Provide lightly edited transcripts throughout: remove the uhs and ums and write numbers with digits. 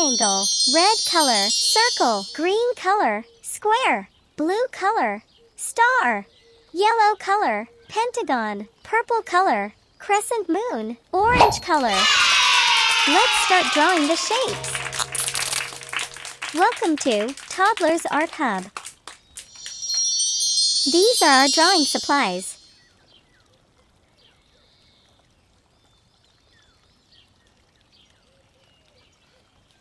triangle, red color, circle, green color, square, blue color, star, yellow color, pentagon, purple color, crescent moon, orange color. Let's start drawing the shapes. Welcome to Toddlers Art Hub. These are our drawing supplies.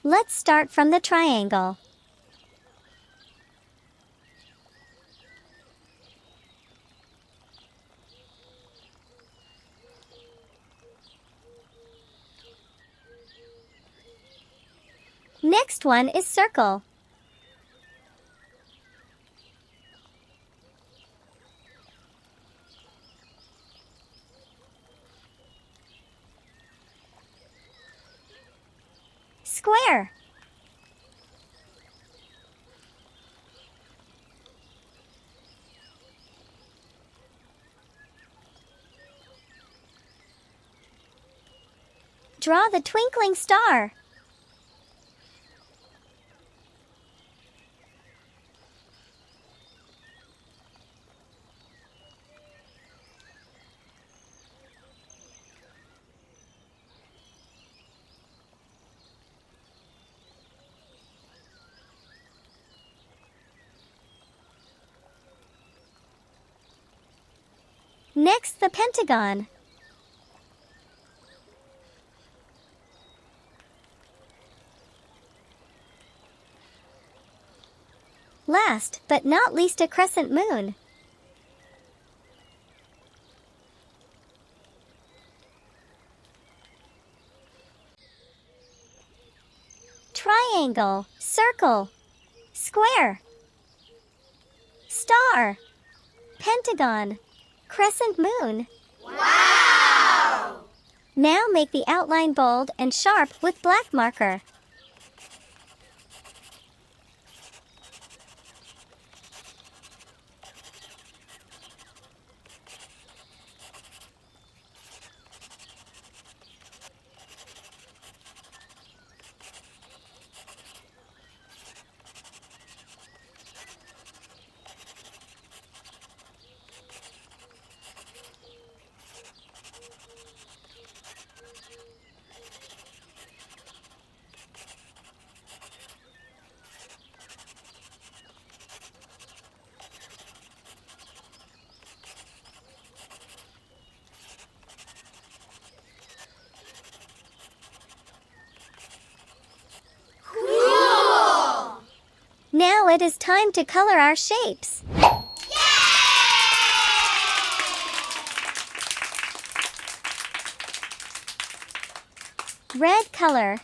Let's start from the triangle. Next one is circle. Square. Draw the twinkling star. Next, the pentagon. Last but not least, a crescent moon. Triangle, circle, square, star, pentagon, crescent moon. Wow! Now make the outline bold and sharp with black marker. Now it is time to color our shapes. Red color,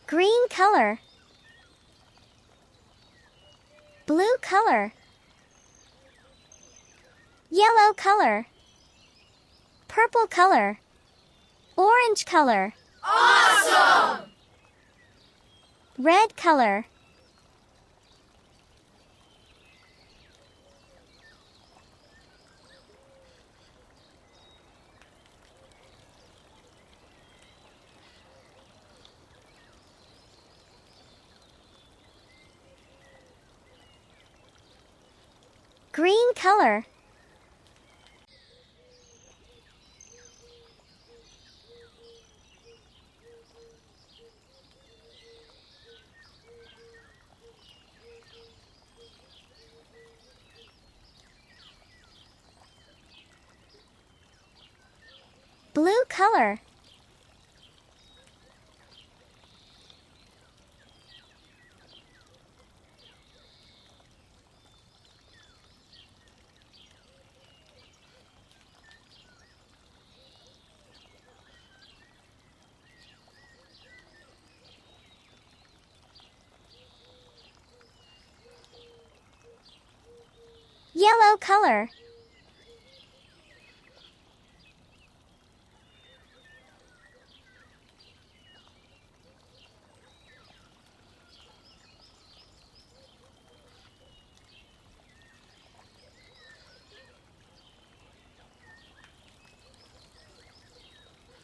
green color, blue color, yellow color, purple color, orange color. Awesome! Red color, green color, blue color, yellow color,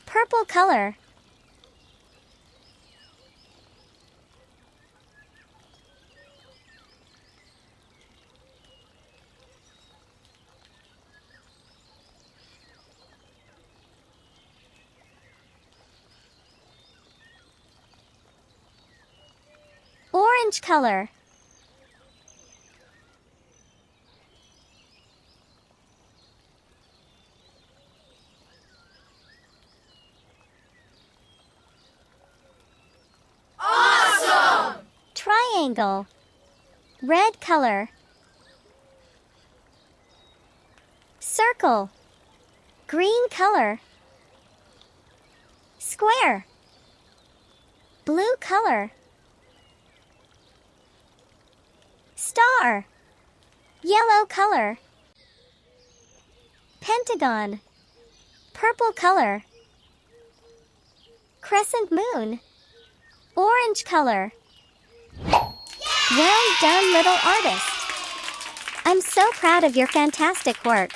purple color, Orange color. Awesome! Triangle. Red color. Circle. Green color. Square. Blue color. Star. Yellow color. Pentagon. Purple color. Crescent moon. Orange color. Well done, little artist. I'm so proud of your fantastic work.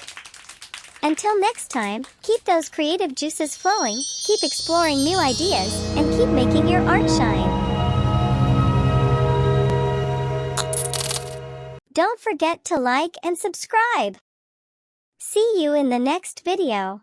Until next time, keep those creative juices flowing, keep exploring new ideas, and keep making your art shine. Don't forget to like and subscribe. See you in the next video.